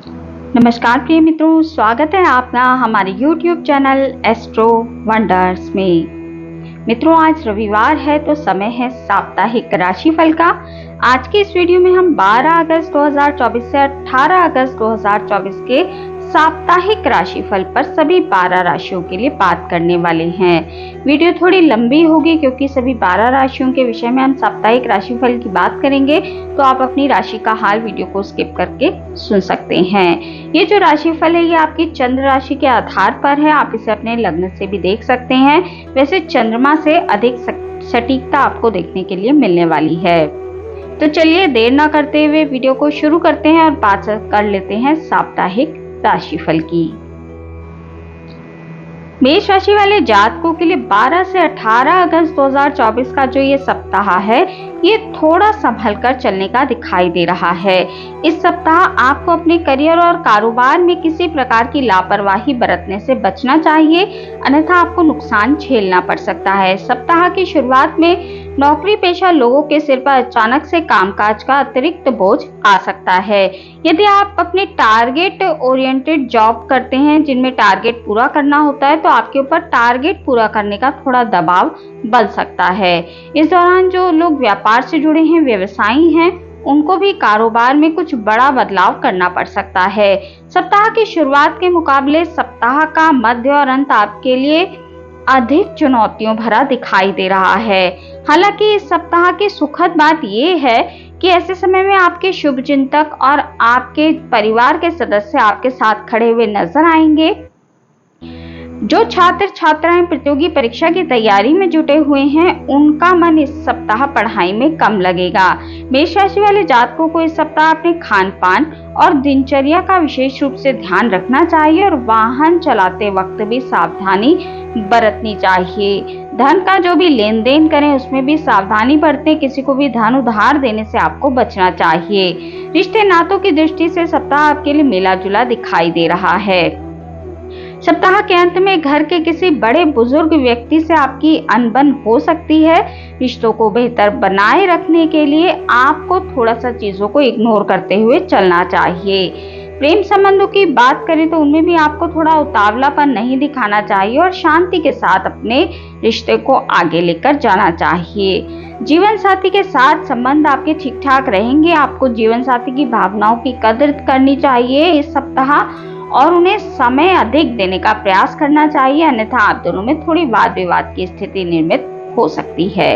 नमस्कार प्रिय मित्रों, स्वागत है आपका हमारे YouTube चैनल एस्ट्रो वंडर्स में। मित्रों, आज रविवार है तो समय है साप्ताहिक राशिफल का। आज के इस वीडियो में हम 12 अगस्त 2024 से 18 अगस्त 2024 के साप्ताहिक राशिफल पर सभी 12 राशियों के लिए बात करने वाले हैं। वीडियो थोड़ी लंबी होगी क्योंकि सभी 12 राशियों के विषय में हम साप्ताहिक राशिफल की बात करेंगे, तो आप अपनी राशि का हाल वीडियो को स्किप करके सुन सकते हैं। ये जो राशिफल है ये आपकी चंद्र राशि के आधार पर है। आप इसे अपने लग्न से भी देख सकते हैं। वैसे चंद्रमा से अधिक सटीकता आपको देखने के लिए मिलने वाली है। तो चलिए देर ना करते हुए वीडियो को शुरू करते हैं और बात कर लेते हैं साप्ताहिक राशिफल की। मेष राशि वाले जातकों के लिए 12 से 18 अगस्त 2024 का जो ये सप्ताह है ये थोड़ा संभल कर चलने का दिखाई दे रहा है। इस सप्ताह आपको अपने करियर और कारोबार में किसी प्रकार की लापरवाही बरतने से बचना चाहिए, अन्यथा आपको नुकसान झेलना पड़ सकता है। सप्ताह की शुरुआत में नौकरी पेशा लोगों के सिर पर अचानक से कामकाज का अतिरिक्त बोझ आ सकता है। यदि आप अपने टारगेट ओरिएंटेड जॉब करते हैं जिनमें टारगेट पूरा करना होता है, तो आपके ऊपर टारगेट पूरा करने का थोड़ा दबाव बन सकता है। इस दौरान जो लोग व्यापार से जुड़े हैं, व्यवसायी हैं, उनको भी कारोबार में कुछ बड़ा बदलाव करना पड़ सकता है। सप्ताह की शुरुआत के मुकाबले सप्ताह का मध्य और अंत आपके लिए अधिक चुनौतियों भरा दिखाई दे रहा है। हालांकि इस सप्ताह की सुखद बात यह है कि ऐसे समय में आपके शुभ चिंतक और आपके परिवार के सदस्य आपके साथ खड़े हुए नजर आएंगे। जो छात्र छात्राएं प्रतियोगी परीक्षा की तैयारी में जुटे हुए हैं, उनका मन इस सप्ताह पढ़ाई में कम लगेगा। मेष राशि वाले जातकों को इस सप्ताह अपने खान पान और दिनचर्या का विशेष रूप से ध्यान रखना चाहिए और वाहन चलाते वक्त भी सावधानी बरतनी चाहिए। धन का जो भी लेन देन करें उसमें भी सावधानी बरतें। किसी को भी धन उधार देने से आपको बचना चाहिए। रिश्ते नातों की दृष्टि से सप्ताह आपके लिए मिला जुला दिखाई दे रहा है। सप्ताह के अंत में घर के किसी बड़े बुजुर्ग व्यक्ति से आपकी अनबन हो सकती है। रिश्तों को बेहतर बनाए रखने के लिए आपको थोड़ा सा चीजों को इग्नोर करते हुए चलना चाहिए। प्रेम संबंधों की बात करें तो उनमें भी आपको थोड़ा उतावलापन नहीं दिखाना चाहिए और शांति के साथ अपने रिश्ते को आगे लेकर जाना चाहिए। जीवन साथी के साथ संबंध आपके ठीक ठाक रहेंगे। आपको जीवन साथी की भावनाओं की कदर करनी चाहिए इस सप्ताह और उन्हें समय अधिक देने का प्रयास करना चाहिए, अन्यथा आप दोनों में थोड़ी वाद विवाद की स्थिति निर्मित हो सकती है।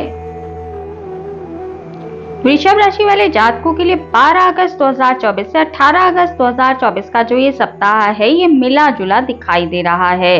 वृषभ राशि वाले जातकों के लिए 12 अगस्त 2024 से 18 अगस्त 2024 का जो ये सप्ताह है ये मिला जुला दिखाई दे रहा है।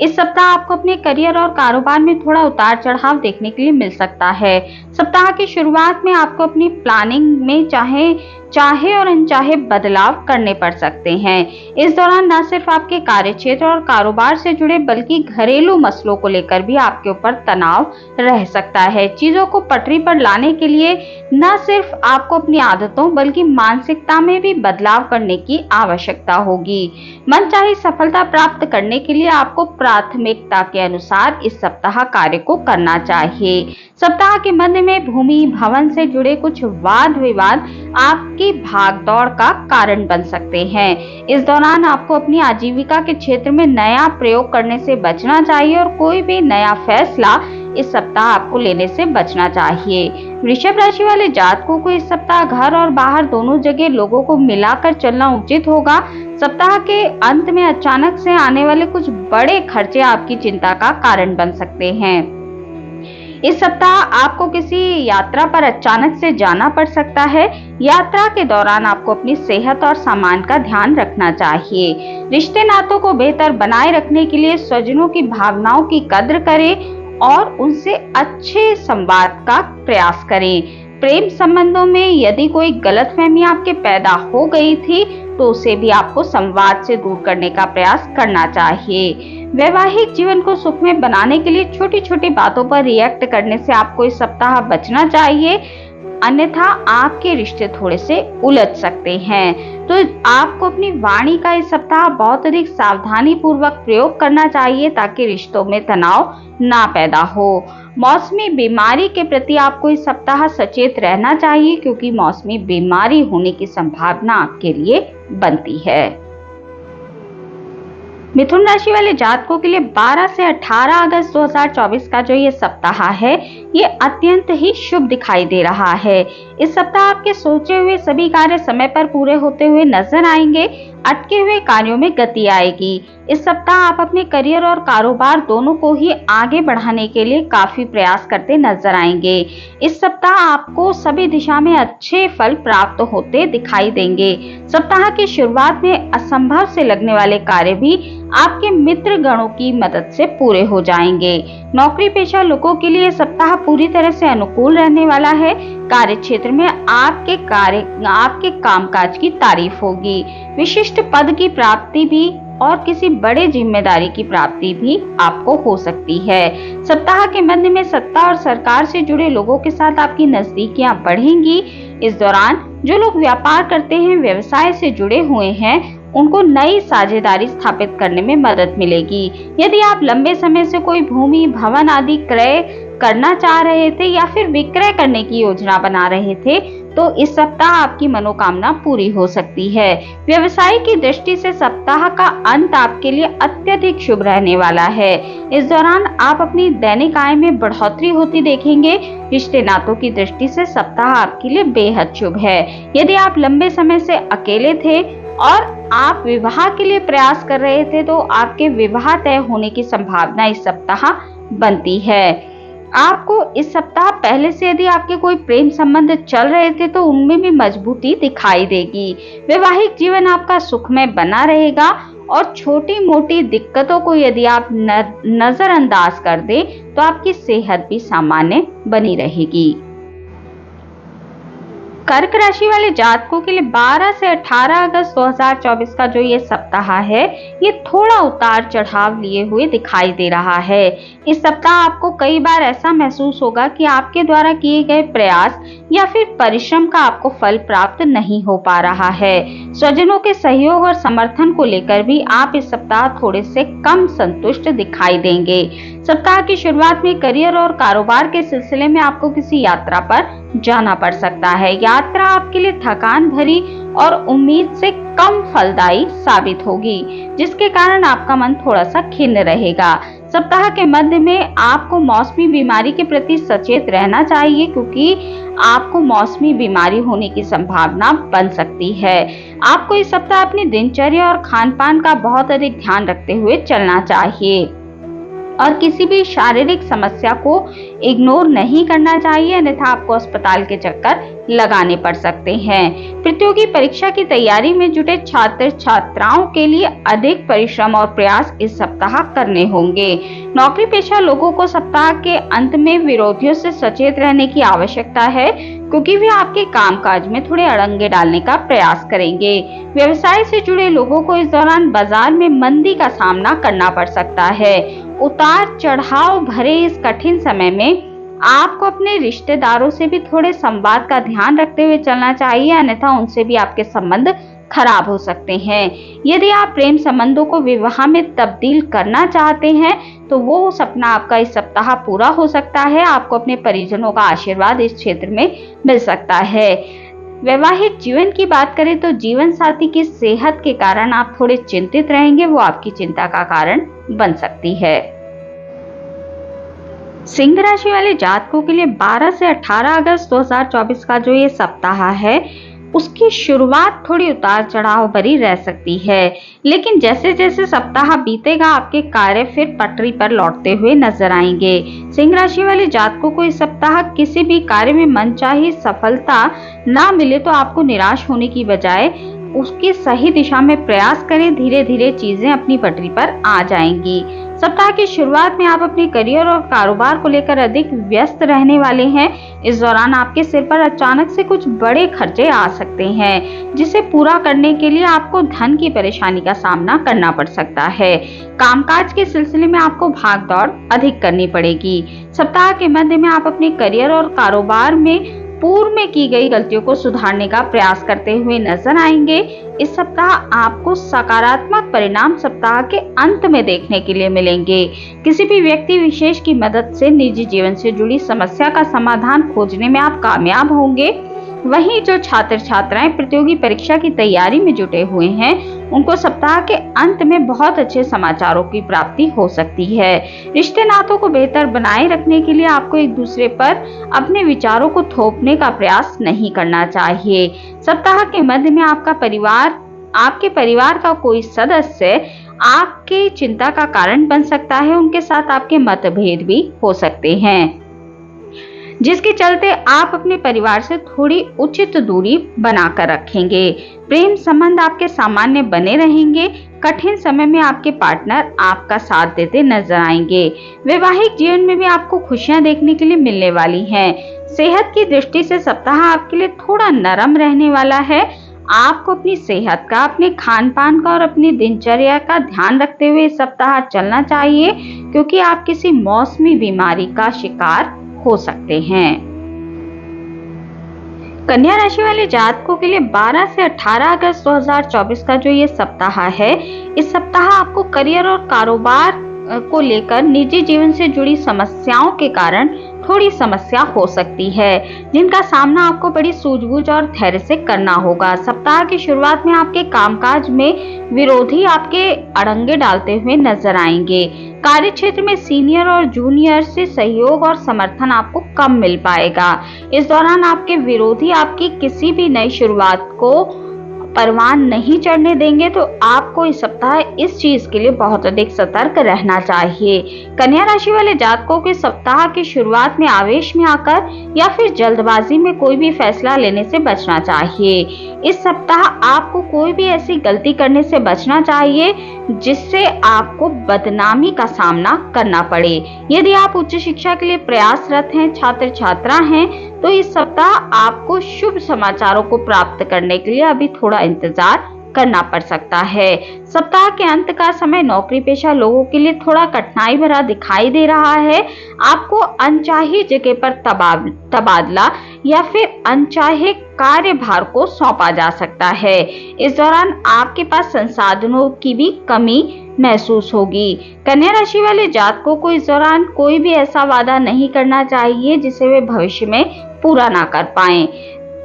इस सप्ताह आपको अपने करियर और कारोबार में थोड़ा उतार चढ़ाव देखने के लिए मिल सकता है। सप्ताह की शुरुआत में आपको अपनी प्लानिंग में चाहे और अनचाहे बदलाव करने पड़ सकते हैं। इस दौरान न सिर्फ आपके कार्यक्षेत्र और कारोबार से जुड़े बल्कि घरेलू मसलों को लेकर भी आपके ऊपर तनाव रह सकता है। चीजों को पटरी पर लाने के लिए न सिर्फ आपको अपनी आदतों बल्कि मानसिकता में भी बदलाव करने की आवश्यकता होगी। मनचाही सफलता प्राप्त करने के लिए आपको प्राथमिकता के अनुसार इस सप्ताह कार्य को करना चाहिए। सप्ताह के मध्य में भूमि भवन से जुड़े कुछ वाद विवाद आपकी भागदौड़ का कारण बन सकते हैं। इस दौरान आपको अपनी आजीविका के क्षेत्र में नया प्रयोग करने से बचना चाहिए और कोई भी नया फैसला इस सप्ताह आपको लेने से बचना चाहिए। वृषभ राशि वाले जातकों को इस सप्ताह घर और बाहर दोनों जगह लोगों को मिलाकर चलना उचित होगा। सप्ताह के अंत में अचानक से आने वाले कुछ बड़े खर्चे आपकी चिंता का कारण बन सकते हैं। इस सप्ताह आपको किसी यात्रा पर अचानक से जाना पड़ सकता है। यात्रा के दौरान आपको अपनी सेहत और सामान का ध्यान रखना चाहिए। रिश्ते नातों को बेहतर बनाए रखने के लिए स्वजनों की भावनाओं की कद्र करें और उनसे अच्छे संवाद का प्रयास करें। प्रेम संबंधों में यदि कोई गलतफहमी आपके पैदा हो गई थी तो उसे भी आपको संवाद से दूर करने का प्रयास करना चाहिए। वैवाहिक जीवन को सुखमय बनाने के लिए छोटी छोटी बातों पर रिएक्ट करने से आपको इस सप्ताह बचना चाहिए, अन्यथा आपके रिश्ते थोड़े से उलझ सकते हैं। तो आपको अपनी वाणी का इस सप्ताह बहुत अधिक सावधानी पूर्वक प्रयोग करना चाहिए ताकि रिश्तों में तनाव ना पैदा हो। मौसमी बीमारी के प्रति आपको इस सप्ताह सचेत रहना चाहिए क्योंकि मौसमी बीमारी होने की संभावना आपके लिए बनती है। मिथुन राशि वाले जातकों के लिए 12 से 18 अगस्त 2024 का जो ये सप्ताह है ये अत्यंत ही शुभ दिखाई दे रहा है। इस सप्ताह आपके सोचे हुए सभी कार्य समय पर पूरे होते हुए नजर आएंगे। अटके हुए कार्यों में गति आएगी। इस सप्ताह आप अपने करियर और कारोबार दोनों को ही आगे बढ़ाने के लिए काफी प्रयास करते नजर आएंगे। इस सप्ताह आपको सभी दिशा में अच्छे फल प्राप्त होते दिखाई देंगे। सप्ताह की शुरुआत में असंभव से लगने वाले कार्य भी आपके मित्र गणों की मदद से पूरे हो जाएंगे। नौकरी पेशा लोगों के लिए सप्ताह पूरी तरह से अनुकूल रहने वाला है। कार्य क्षेत्र में आपके कामकाज की तारीफ होगी। विशिष्ट पद की प्राप्ति भी और किसी बड़े जिम्मेदारी की प्राप्ति भी आपको हो सकती है। सप्ताह के मध्य में सत्ता और सरकार से जुड़े लोगों के साथ आपकी नजदीकियां बढ़ेंगी। इस दौरान जो लोग व्यापार करते हैं, व्यवसाय से जुड़े हुए हैं, उनको नई साझेदारी स्थापित करने में मदद मिलेगी। यदि आप लंबे समय से कोई भूमि, भवन आदि क्रय करना चाह रहे थे या फिर विक्रय करने की योजना बना रहे थे तो इस सप्ताह आपकी मनोकामना पूरी हो सकती है। व्यवसाय की दृष्टि से सप्ताह का अंत आपके लिए अत्यधिक शुभ रहने वाला है। इस दौरान आप अपनी दैनिक आय में बढ़ोतरी होती देखेंगे। रिश्ते नातों की दृष्टि से सप्ताह आपके लिए बेहद शुभ है। यदि आप लंबे समय से अकेले थे और आप विवाह के लिए प्रयास कर रहे थे तो आपके विवाह तय होने की संभावना इस सप्ताह बनती है। आपको इस सप्ताह पहले से यदि आपके कोई प्रेम संबंध चल रहे थे तो उनमें भी मजबूती दिखाई देगी। वैवाहिक जीवन आपका सुखमय बना रहेगा और छोटी मोटी दिक्कतों को यदि आप नजरअंदाज कर दें तो आपकी सेहत भी सामान्य बनी रहेगी। कर्क राशि वाले जातकों के लिए 12 से 18 अगस्त 2024 का जो ये सप्ताह है ये थोड़ा उतार चढ़ाव लिए हुए दिखाई दे रहा है। इस सप्ताह आपको कई बार ऐसा महसूस होगा कि आपके द्वारा किए गए प्रयास या फिर परिश्रम का आपको फल प्राप्त नहीं हो पा रहा है। स्वजनों के सहयोग और समर्थन को लेकर भी आप इस सप्ताह थोड़े से कम संतुष्ट दिखाई देंगे। सप्ताह की शुरुआत में करियर और कारोबार के सिलसिले में आपको किसी यात्रा पर जाना पड़ सकता है। यात्रा आपके लिए थकान भरी और उम्मीद से कम फलदायी साबित होगी, जिसके कारण आपका मन थोड़ा सा खिन्न रहेगा। सप्ताह के मध्य में आपको मौसमी बीमारी के प्रति सचेत रहना चाहिए क्योंकि आपको मौसमी बीमारी होने की संभावना बन सकती है। आपको इस सप्ताह अपनी दिनचर्या और खान पान का बहुत अधिक ध्यान रखते हुए चलना चाहिए और किसी भी शारीरिक समस्या को इग्नोर नहीं करना चाहिए, अन्यथा आपको अस्पताल के चक्कर लगाने पड़ सकते हैं। प्रतियोगी परीक्षा की तैयारी में जुटे छात्र छात्राओं के लिए अधिक परिश्रम और प्रयास इस सप्ताह करने होंगे। नौकरी पेशा लोगों को सप्ताह के अंत में विरोधियों से सचेत रहने की आवश्यकता है क्योंकि वे आपके कामकाज में थोड़े अड़ंगे डालने का प्रयास करेंगे। व्यवसाय से जुड़े लोगों को इस दौरान बाजार में मंदी का सामना करना पड़ सकता है। उतार चढ़ाव भरे इस कठिन समय में आपको अपने रिश्तेदारों से भी थोड़े संवाद का ध्यान रखते हुए चलना चाहिए, अन्यथा उनसे भी आपके संबंध खराब हो सकते हैं। यदि आप प्रेम संबंधों को विवाह में तब्दील करना चाहते हैं तो वो सपना आपका इस सप्ताह पूरा हो सकता है। आपको अपने परिजनों का आशीर्वाद इस क्षेत्र में मिल सकता है। वैवाहिक जीवन की बात करें तो जीवन साथी की सेहत के कारण आप थोड़े चिंतित रहेंगे, वो आपकी चिंता का कारण बन सकती है। सिंह राशि वाले जातकों के लिए 12 से 18 अगस्त 2024 का जो ये सप्ताह है उसकी शुरुआत थोड़ी उतार चढ़ाव भरी रह सकती है, लेकिन जैसे जैसे सप्ताह बीतेगा आपके कार्य फिर पटरी पर लौटते हुए नजर आएंगे। सिंह राशि वाले जातकों को इस सप्ताह किसी भी कार्य में मनचाही सफलता ना मिले तो आपको निराश होने की बजाय उसकी सही दिशा में प्रयास करें। धीरे धीरे चीजें अपनी पटरी पर आ जाएंगी। सप्ताह की शुरुआत में आप अपने करियर और कारोबार को लेकर अधिक व्यस्त रहने वाले हैं। इस दौरान आपके सिर पर अचानक से कुछ बड़े खर्चे आ सकते हैं, जिसे पूरा करने के लिए आपको धन की परेशानी का सामना करना पड़ सकता है। कामकाज के सिलसिले में आपको भाग दौड़ अधिक करनी पड़ेगी। सप्ताह के मध्य में आप अपने करियर और कारोबार में पूर्व में की गई गलतियों को सुधारने का प्रयास करते हुए नजर आएंगे। इस सप्ताह आपको सकारात्मक परिणाम सप्ताह के अंत में देखने के लिए मिलेंगे। किसी भी व्यक्ति विशेष की मदद से निजी जीवन से जुड़ी समस्या का समाधान खोजने में आप कामयाब होंगे। वहीं जो छात्र छात्राएं प्रतियोगी परीक्षा की तैयारी में जुटे हुए हैं, उनको सप्ताह के अंत में बहुत अच्छे समाचारों की प्राप्ति हो सकती है। रिश्ते नातों को बेहतर बनाए रखने के लिए आपको एक दूसरे पर अपने विचारों को थोपने का प्रयास नहीं करना चाहिए। सप्ताह के मध्य में आपके परिवार का कोई सदस्य आपके चिंता का कारण बन सकता है। उनके साथ आपके मतभेद भी हो सकते हैं, जिसके चलते आप अपने परिवार से थोड़ी उचित दूरी बनाकर रखेंगे। प्रेम संबंध आपके सामान्य बने रहेंगे। कठिन समय में आपके पार्टनर आपका साथ देते नजर आएंगे। वैवाहिक जीवन में भी आपको खुशियां देखने के लिए मिलने वाली हैं। सेहत की दृष्टि से सप्ताह आपके लिए थोड़ा नरम रहने वाला है। आपको अपनी सेहत का, अपने खान पान का और अपनी दिनचर्या का ध्यान रखते हुए इस सप्ताह चलना चाहिए, क्योंकि आप किसी मौसमी बीमारी का शिकार हो सकते हैं। कन्या राशि वाले जातकों के लिए 12 से 18 अगस्त 2024 का जो ये सप्ताह है, इस सप्ताह आपको करियर और कारोबार को लेकर निजी जीवन से जुड़ी समस्याओं के कारण थोड़ी समस्या हो सकती है, जिनका सामना आपको बड़ी सूझबूझ और धैर्य से करना होगा। सप्ताह की शुरुआत में आपके कामकाज में विरोधी आपके अड़ंगे डालते हुए नजर आएंगे। कार्य क्षेत्र में सीनियर और जूनियर से सहयोग और समर्थन आपको कम मिल पाएगा। इस दौरान आपके विरोधी आपकी किसी भी नई शुरुआत को परवान नहीं चढ़ने देंगे, तो आपको इस सप्ताह इस चीज के लिए बहुत अधिक सतर्क रहना चाहिए। कन्या राशि वाले जातकों के सप्ताह की शुरुआत में आवेश में आकर या फिर जल्दबाजी में कोई भी फैसला लेने से बचना चाहिए। इस सप्ताह आपको कोई भी ऐसी गलती करने से बचना चाहिए जिससे आपको बदनामी का सामना करना पड़े। यदि आप उच्च शिक्षा के लिए प्रयासरत हैं, छात्र छात्रा हैं, तो इस सप्ताह आपको शुभ समाचारों को प्राप्त करने के लिए अभी थोड़ा इंतजार करना पड़ सकता है। सप्ताह के अंत का समय नौकरी पेशा लोगों के लिए थोड़ा कठिनाई भरा दिखाई दे रहा है। आपको अनचाही जगह पर तबादला या फिर अनचाहे कार्यभार को सौंपा जा सकता है। इस दौरान आपके पास संसाधनों की भी कमी महसूस होगी। कन्या राशि वाले जातकों को इस दौरान कोई भी ऐसा वादा नहीं करना चाहिए जिसे वे भविष्य में पूरा ना कर पाएं।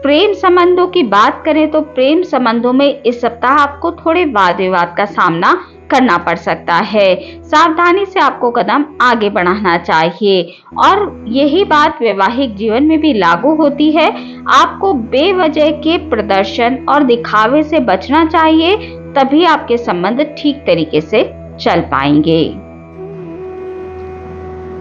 प्रेम संबंधों की बात करें तो प्रेम संबंधों में इस सप्ताह आपको थोड़े वाद विवाद का सामना करना पड़ सकता है। सावधानी से आपको कदम आगे बढ़ाना चाहिए और यही बात वैवाहिक जीवन में भी लागू होती है। आपको बेवजह के प्रदर्शन और दिखावे से बचना चाहिए, तभी आपके संबंध ठीक तरीके से चल पाएंगे।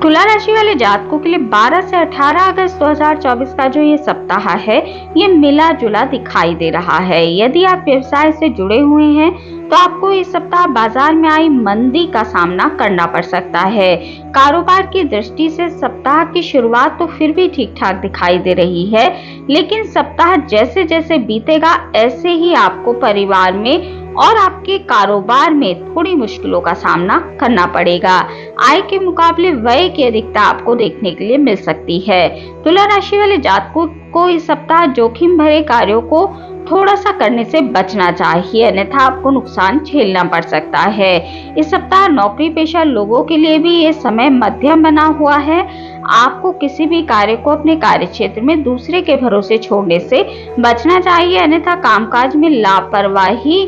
तुला राशि वाले जातकों के लिए 12 से 18 अगस्त 2024 का जो ये सप्ताह है, ये मिला जुला दिखाई दे रहा है। यदि आप व्यवसाय से जुड़े हुए हैं तो आपको इस सप्ताह बाजार में आई मंदी का सामना करना पड़ सकता है। कारोबार की दृष्टि से सप्ताह की शुरुआत तो फिर भी ठीक ठाक दिखाई दे रही है, लेकिन सप्ताह जैसे जैसे बीतेगा ऐसे ही आपको परिवार में और आपके कारोबार में थोड़ी मुश्किलों का सामना करना पड़ेगा। आय के मुकाबले व्यय की अधिकता आपको देखने के लिए मिल सकती है। तुला राशि वाले जातकों को इस सप्ताह जोखिम भरे कार्यों को थोड़ा सा करने से बचना चाहिए, अन्यथा आपको नुकसान झेलना पड़ सकता है। इस सप्ताह नौकरी पेशा लोगों के लिए भी ये समय मध्यम बना हुआ है। आपको किसी भी कार्य को अपने कार्य क्षेत्र में दूसरे के भरोसे छोड़ने से बचना चाहिए, अन्यथा कामकाज में लापरवाही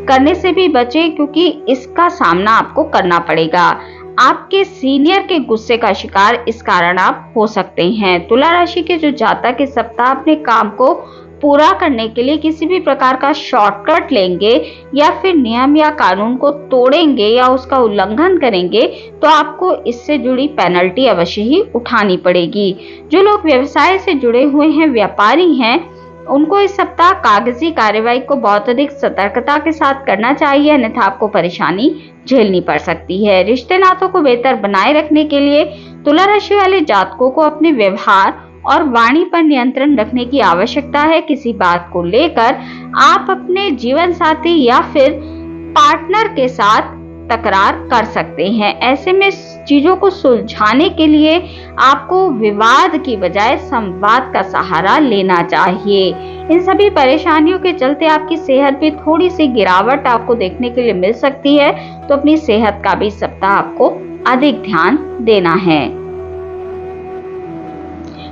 करने से भी बचें, क्योंकि इसका सामना आपको करना पड़ेगा। आपके सीनियर के गुस्से का शिकार इस कारण आप हो सकते हैं। तुला राशि के जो जातक इस सप्ताह अपने काम को पूरा करने के लिए किसी भी प्रकार का शॉर्टकट लेंगे या फिर नियम या कानून को तोड़ेंगे या उसका उल्लंघन करेंगे, तो आपको इससे जुड़ी पेनल्टी अवश्य ही उठानी पड़ेगी। जो लोग व्यवसाय से जुड़े हुए हैं, व्यापारी हैं, उनको इस सप्ताह कागजी कार्यवाही को बहुत अधिक सतर्कता के साथ करना चाहिए, अन्यथा आपको परेशानी झेलनी पड़ सकती है। रिश्ते नातों को बेहतर बनाए रखने के लिए तुला राशि वाले जातकों को अपने व्यवहार और वाणी पर नियंत्रण रखने की आवश्यकता है। किसी बात को लेकर आप अपने जीवन साथी या फिर पार्टनर के साथ तकरार कर सकते हैं। ऐसे में चीजों को सुलझाने के लिए आपको विवाद की बजाय संवाद का सहारा लेना चाहिए। इन सभी परेशानियों के चलते आपकी सेहत में थोड़ी सी गिरावट आपको देखने के लिए मिल सकती है, तो अपनी सेहत का भी इस सप्ताह आपको अधिक ध्यान देना है।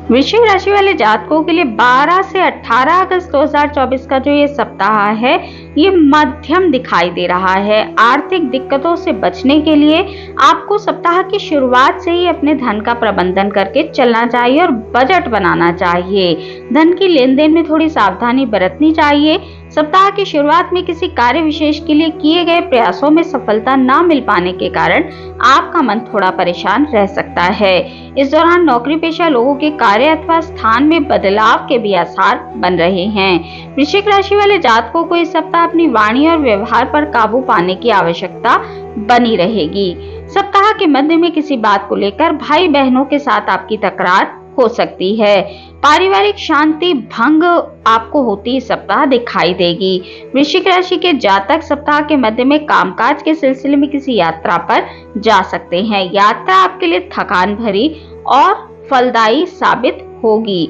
वृश्चिक राशि वाले जातकों के लिए 12 से 18 अगस्त 2024 का जो ये सप्ताह है, ये मध्यम दिखाई दे रहा है। आर्थिक दिक्कतों से बचने के लिए आपको सप्ताह की शुरुआत से ही अपने धन का प्रबंधन करके चलना चाहिए और बजट बनाना चाहिए। धन की लेन देन में थोड़ी सावधानी बरतनी चाहिए। सप्ताह की शुरुआत में किसी कार्य विशेष के लिए किए गए प्रयासों में सफलता न मिल पाने के कारण आपका मन थोड़ा परेशान रह सकता है। इस दौरान नौकरी पेशा लोगों के कार्य अथवा स्थान में बदलाव के भी आसार बन रहे हैं। वृश्चिक राशि वाले जातकों को इस सप्ताह अपनी वाणी और व्यवहार पर काबू पाने की आवश्यकता बनी रहेगी। सप्ताह के मध्य में किसी बात को लेकर भाई बहनों के साथ आपकी तकरार हो सकती है। पारिवारिक शांति भंग आपको होती इस सप्ताह दिखाई देगी। वृश्चिक राशि के जातक सप्ताह के मध्य में कामकाज के सिलसिले में किसी यात्रा पर जा सकते हैं। यात्रा आपके लिए थकान भरी और फलदायी साबित होगी।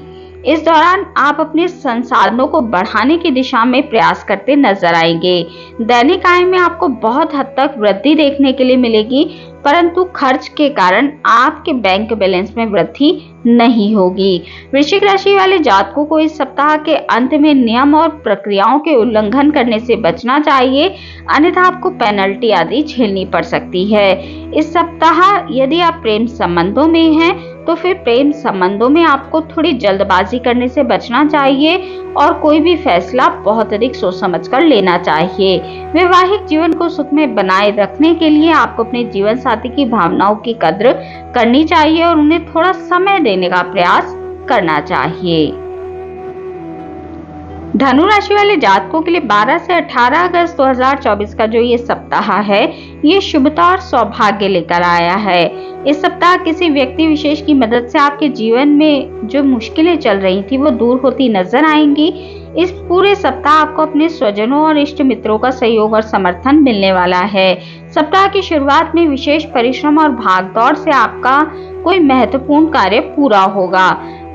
इस दौरान आप अपने संसाधनों को बढ़ाने की दिशा में प्रयास करते नजर आएंगे। दैनिक आय में आपको बहुत हद तक वृद्धि देखने के लिए मिलेगी, परंतु खर्च के कारण आपके बैंक बैलेंस में वृद्धि नहीं होगी। वृश्चिक राशि वाले जातकों को इस सप्ताह के अंत में नियम और प्रक्रियाओं के उल्लंघन करने से बचना चाहिए, अन्यथा आपको पेनल्टी आदि झेलनी पड़ सकती है। इस सप्ताह यदि आप प्रेम संबंधों में हैं, तो फिर प्रेम संबंधों में आपको थोड़ी जल्दबाजी करने से बचना चाहिए और कोई भी फैसला बहुत अधिक सोच समझ कर लेना चाहिए। वैवाहिक जीवन को सुख में बनाए रखने के लिए आपको अपने जीवन साथी की भावनाओं की कद्र करनी चाहिए और उन्हें थोड़ा समय देने का प्रयास करना चाहिए। धनु राशि वाले जातकों के लिए 12 से 18 अगस्त 2024 का जो ये सप्ताह है, ये शुभता और सौभाग्य लेकर आया है। इस सप्ताह किसी व्यक्ति विशेष की मदद से आपके जीवन में जो मुश्किलें चल रही थी वो दूर होती नजर आएंगी। इस पूरे सप्ताह आपको अपने स्वजनों और इष्ट मित्रों का सहयोग और समर्थन मिलने वाला है। सप्ताह की शुरुआत में विशेष परिश्रम और भागदौड़ से आपका कोई महत्वपूर्ण कार्य पूरा होगा।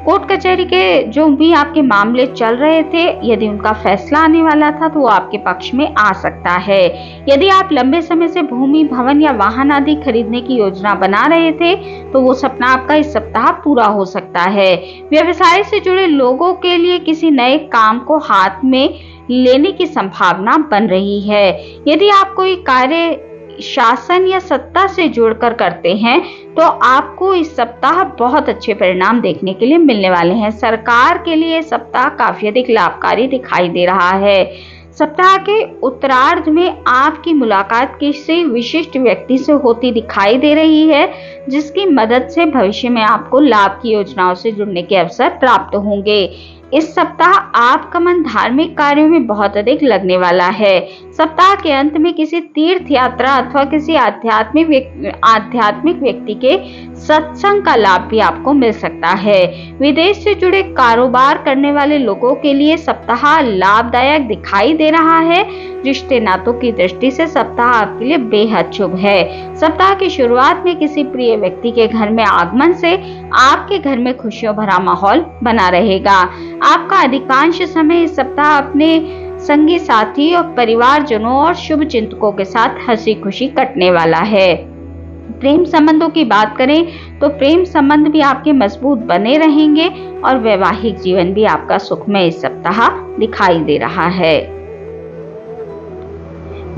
कोर्ट कचहरी के जो भी आपके मामले चल रहे थे, यदि उनका फैसला आने वाला था तो वो आपके पक्ष में आ सकता है। यदि आप लंबे समय से भूमि, भवन या वाहन आदि खरीदने की योजना बना रहे थे, तो वो सपना आपका इस सप्ताह पूरा हो सकता है। व्यवसाय से जुड़े लोगों के लिए किसी नए काम को हाथ में लेने की संभावना बन रही है। यदि आप कोई कार्य शासन या सत्ता से जुड़कर करते हैं, तो आपको इस सप्ताह बहुत अच्छे परिणाम देखने के लिए मिलने वाले हैं। सरकार के लिए सप्ताह काफी अधिक लाभकारी दिखाई दे रहा है। सप्ताह के उत्तरार्ध में आपकी मुलाकात किसी विशिष्ट व्यक्ति से होती दिखाई दे रही है, जिसकी मदद से भविष्य में आपको लाभ की योजनाओं से जुड़ने के अवसर प्राप्त होंगे। इस सप्ताह आपका मन धार्मिक कार्यों में बहुत अधिक लगने वाला है। सप्ताह के अंत में किसी तीर्थ यात्रा अथवा किसी आध्यात्मिक व्यक्ति के सत्संग का लाभ भी आपको मिल सकता है। विदेश से जुड़े कारोबार करने वाले लोगों के लिए सप्ताह लाभदायक दिखाई दे रहा है। रिश्ते नातों की दृष्टि से सप्ताह आपके लिए बेहद शुभ है। सप्ताह की शुरुआत में किसी प्रिय व्यक्ति के घर में आगमन से आपके घर में खुशियों भरा माहौल बना रहेगा। आपका अधिकांश समय इस सप्ताह अपने संगी साथी और परिवारजनों और शुभ चिंतकों के साथ हंसी खुशी कटने वाला है। प्रेम संबंधों की बात करें तो प्रेम संबंध भी आपके मजबूत बने रहेंगे और वैवाहिक जीवन भी आपका सुखमय इस सप्ताह दिखाई दे रहा है।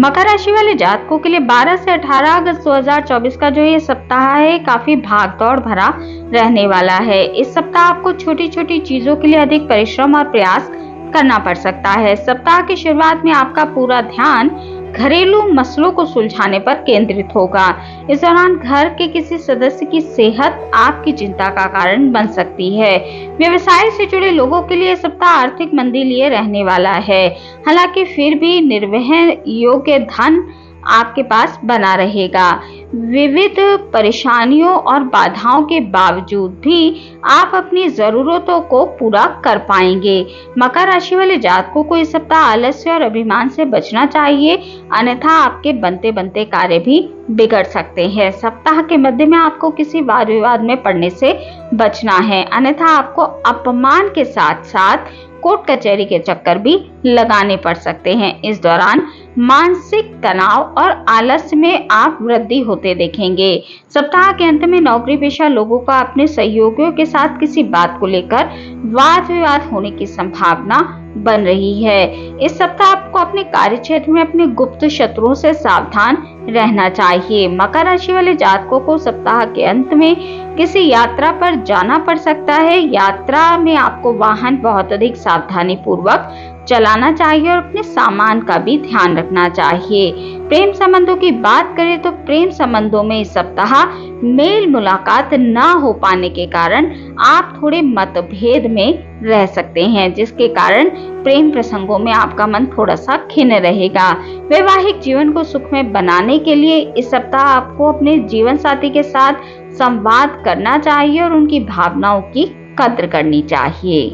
मकर राशि वाले जातकों के लिए 12 से 18 अगस्त 2024 का जो ये सप्ताह है, काफी भागदौड़ भरा रहने वाला है। इस सप्ताह आपको छोटी छोटी चीजों के लिए अधिक परिश्रम और प्रयास करना पड़ सकता है। सप्ताह की शुरुआत में आपका पूरा ध्यान घरेलू मसलों को सुलझाने पर केंद्रित होगा। इस दौरान घर के किसी सदस्य की सेहत आपकी चिंता का कारण बन सकती है। व्यवसाय से जुड़े लोगों के लिए सप्ताह आर्थिक मंदी लिए रहने वाला है। हालांकि फिर भी निर्वहन योग्य धन आपके पास बना रहेगा। विविध परेशानियों और बाधाओं के बावजूद भी आप अपनी जरूरतों को पूरा कर पाएंगे। मकर राशि वाले जातकों को इस सप्ताह आलस्य और अभिमान से बचना चाहिए, अन्यथा आपके बनते बनते कार्य भी बिगड़ सकते हैं। सप्ताह के मध्य में आपको किसी वाद विवाद में पड़ने से बचना है, अन्यथा आपको अपमान के साथ साथ कोर्ट कचहरी के चक्कर भी लगाने पड़ सकते हैं। इस दौरान मानसिक तनाव और आलस्य में आप वृद्धि होते देखेंगे। सप्ताह के अंत में नौकरी पेशा लोगों का अपने सहयोगियों के साथ किसी बात को लेकर वाद विवाद होने की संभावना बन रही है। इस सप्ताह आपको अपने कार्य क्षेत्र में अपने गुप्त शत्रुओं से सावधान रहना चाहिए। मकर राशि वाले जातकों को सप्ताह के अंत में किसी यात्रा पर जाना पड़ सकता है। यात्रा में आपको वाहन बहुत अधिक सावधानी पूर्वक चलाना चाहिए और अपने सामान का भी ध्यान रखना चाहिए। प्रेम संबंधों की बात करें तो प्रेम संबंधों में इस सप्ताह मेल मुलाकात ना हो पाने के कारण आप थोड़े मतभेद में रह सकते हैं, जिसके कारण प्रेम प्रसंगों में आपका मन थोड़ा सा खिन्न रहेगा। वैवाहिक जीवन को सुखमय बनाने के लिए इस सप्ताह आपको अपने जीवन साथी के साथ संवाद करना चाहिए और उनकी भावनाओं की कद्र करनी चाहिए।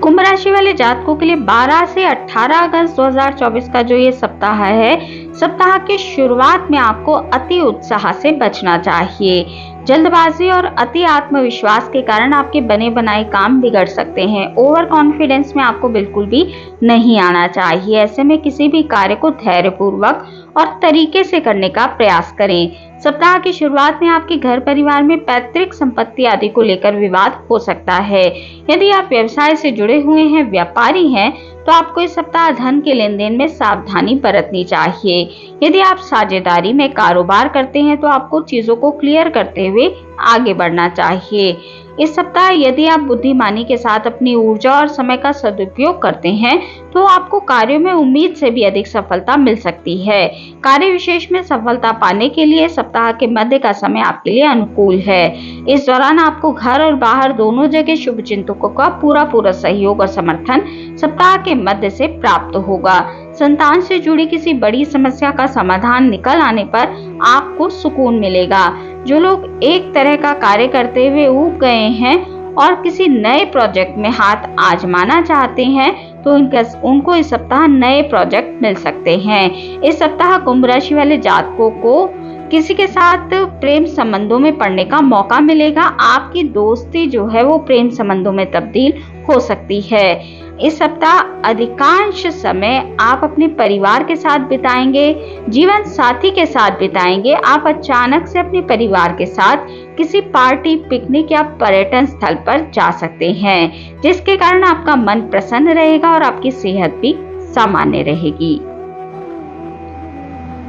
कुंभ राशि वाले जातकों के लिए 12 से 18 अगस्त 2024 का जो ये सप्ताह है, सप्ताह की शुरुआत में आपको अति उत्साह से बचना चाहिए। जल्दबाजी और अति आत्मविश्वास के कारण आपके बने बनाए काम बिगड़ सकते हैं। ओवर कॉन्फिडेंस में आपको बिल्कुल भी नहीं आना चाहिए। ऐसे में किसी भी कार्य को धैर्यपूर्वक और तरीके से करने का प्रयास करें। सप्ताह की शुरुआत में आपके घर परिवार में पैतृक संपत्ति आदि को लेकर विवाद हो सकता है। यदि आप व्यवसाय से जुड़े हुए हैं, व्यापारी हैं, तो आपको इस सप्ताह धन के लेन देन में सावधानी बरतनी चाहिए। यदि आप साझेदारी में कारोबार करते हैं तो आपको चीजों को क्लियर करते हुए आगे बढ़ना चाहिए। इस सप्ताह यदि आप बुद्धिमानी के साथ अपनी ऊर्जा और समय का सदुपयोग करते हैं तो आपको कार्यों में उम्मीद से भी अधिक सफलता मिल सकती है। कार्य विशेष में सफलता पाने के लिए सप्ताह के मध्य का समय आपके लिए अनुकूल है। इस दौरान आपको घर और बाहर दोनों जगह शुभ चिंतकों का पूरा सहयोग और समर्थन सप्ताह के मध्य से प्राप्त होगा। संतान से जुड़ी किसी बड़ी समस्या का समाधान निकल आने पर आपको सुकून मिलेगा। जो लोग एक तरह का कार्य करते हुए ऊब गए हैं और किसी नए प्रोजेक्ट में हाथ आजमाना चाहते हैं तो उनको इस सप्ताह नए प्रोजेक्ट मिल सकते हैं। इस सप्ताह कुंभ राशि वाले जातकों को किसी के साथ प्रेम संबंधों में पड़ने का मौका मिलेगा। आपकी दोस्ती जो है वो प्रेम संबंधों में तब्दील हो सकती है। इस सप्ताह अधिकांश समय आप अपने परिवार के साथ बिताएंगे, जीवन साथी के साथ बिताएंगे। आप अचानक से अपने परिवार के साथ किसी पार्टी, पिकनिक या पर्यटन स्थल पर जा सकते हैं, जिसके कारण आपका मन प्रसन्न रहेगा और आपकी सेहत भी सामान्य रहेगी।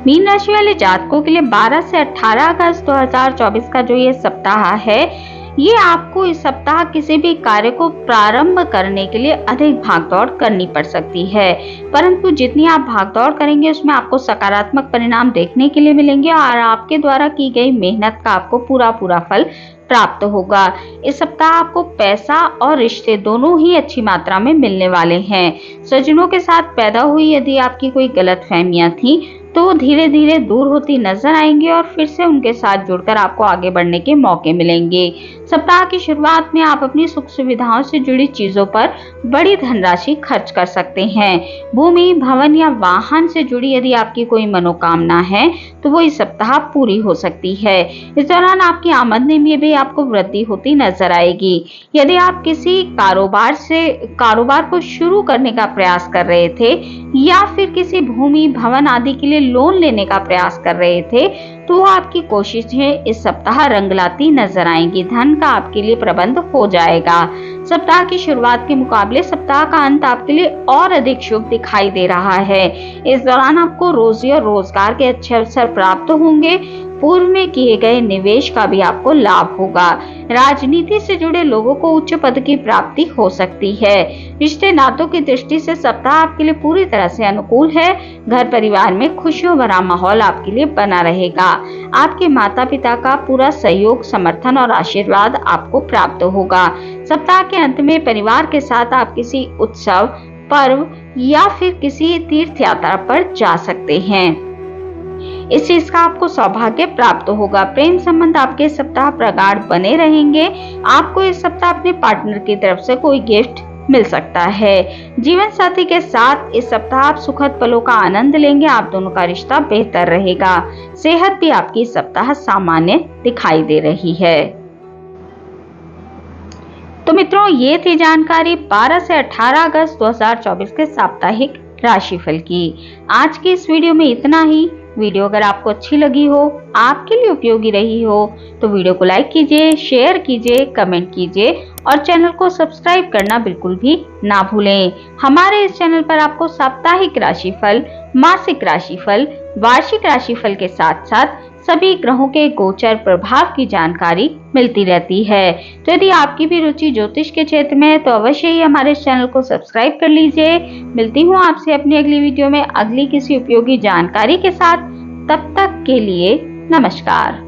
मीन राशि वाले जातकों के लिए 12 से 18 अगस्त 2024 का जो ये सप्ताह है, ये आपको इस सप्ताह किसी भी कार्य को प्रारंभ करने के लिए अधिक भागदौड़ करनी पड़ सकती है, परंतु जितनी आप भागदौड़ करेंगे उसमें आपको सकारात्मक परिणाम देखने के लिए मिलेंगे और आपके द्वारा की गई मेहनत का आपको पूरा फल प्राप्त होगा। इस सप्ताह आपको पैसा और रिश्ते दोनों ही अच्छी मात्रा में मिलने वाले हैं। स्वजनों के साथ पैदा हुई यदि आपकी कोई गलतफहमियां थी तो धीरे धीरे दूर होती नजर आएंगी और फिर से उनके साथ जुड़कर आपको आगे बढ़ने के मौके मिलेंगे। सप्ताह की शुरुआत में आप अपनी सुख सुविधाओं से जुड़ी चीजों पर बड़ी धनराशि खर्च कर सकते हैं। भूमि, भवन या वाहन से जुड़ी यदि आपकी कोई मनोकामना है तो वो इस सप्ताह पूरी हो सकती है। इस दौरान आपकी आमदनी में भी आपको वृद्धि होती नजर आएगी। यदि आप किसी कारोबार को शुरू करने का प्रयास कर रहे थे या फिर किसी भूमि, भवन आदि के लिए लोन लेने का प्रयास कर रहे थे तो आपकी कोशिशें इस सप्ताह रंग लाती नजर आएंगी। धन का आपके लिए प्रबंध हो जाएगा। सप्ताह की शुरुआत के मुकाबले सप्ताह का अंत आपके लिए और अधिक शुभ दिखाई दे रहा है। इस दौरान आपको रोजी और रोजगार के अच्छे अवसर प्राप्त होंगे। पूर्व में किए गए निवेश का भी आपको लाभ होगा। राजनीति से जुड़े लोगों को उच्च पद की प्राप्ति हो सकती है। रिश्ते नातों की दृष्टि से सप्ताह आपके लिए पूरी तरह से अनुकूल है। घर परिवार में खुशियों भरा माहौल आपके लिए बना रहेगा। आपके माता पिता का पूरा सहयोग, समर्थन और आशीर्वाद आपको प्राप्त होगा। सप्ताह के अंत में परिवार के साथ आप किसी उत्सव, पर्व या फिर किसी तीर्थ यात्रा पर जा सकते हैं। इस चीज का आपको सौभाग्य प्राप्त होगा। प्रेम संबंध आपके इस सप्ताह प्रगाढ़ बने रहेंगे। आपको इस सप्ताह अपने पार्टनर की तरफ से कोई गिफ्ट मिल सकता है। जीवन साथी के साथ इस सप्ताह आप सुखद पलों का आनंद लेंगे। आप दोनों का रिश्ता बेहतर रहेगा। सेहत भी आपकी इस सप्ताह सामान्य दिखाई दे रही है। तो मित्रों, ये थी जानकारी 12 से 18 अगस्त 2024 के साप्ताहिक राशिफल की। आज की इस वीडियो में इतना ही। वीडियो अगर आपको अच्छी लगी हो, आपके लिए उपयोगी रही हो, तो वीडियो को लाइक कीजिए, शेयर कीजिए, कमेंट कीजिए और चैनल को सब्सक्राइब करना बिल्कुल भी ना भूलें। हमारे इस चैनल पर आपको साप्ताहिक राशिफल, मासिक राशिफल, वार्षिक राशिफल के साथ साथ सभी ग्रहों के गोचर प्रभाव की जानकारी मिलती रहती है। तो यदि आपकी भी रुचि ज्योतिष के क्षेत्र में है तो अवश्य ही हमारे इस चैनल को सब्सक्राइब कर लीजिए। मिलती हूँ आपसे अपनी अगली वीडियो में अगली किसी उपयोगी जानकारी के साथ। तब तक के लिए नमस्कार।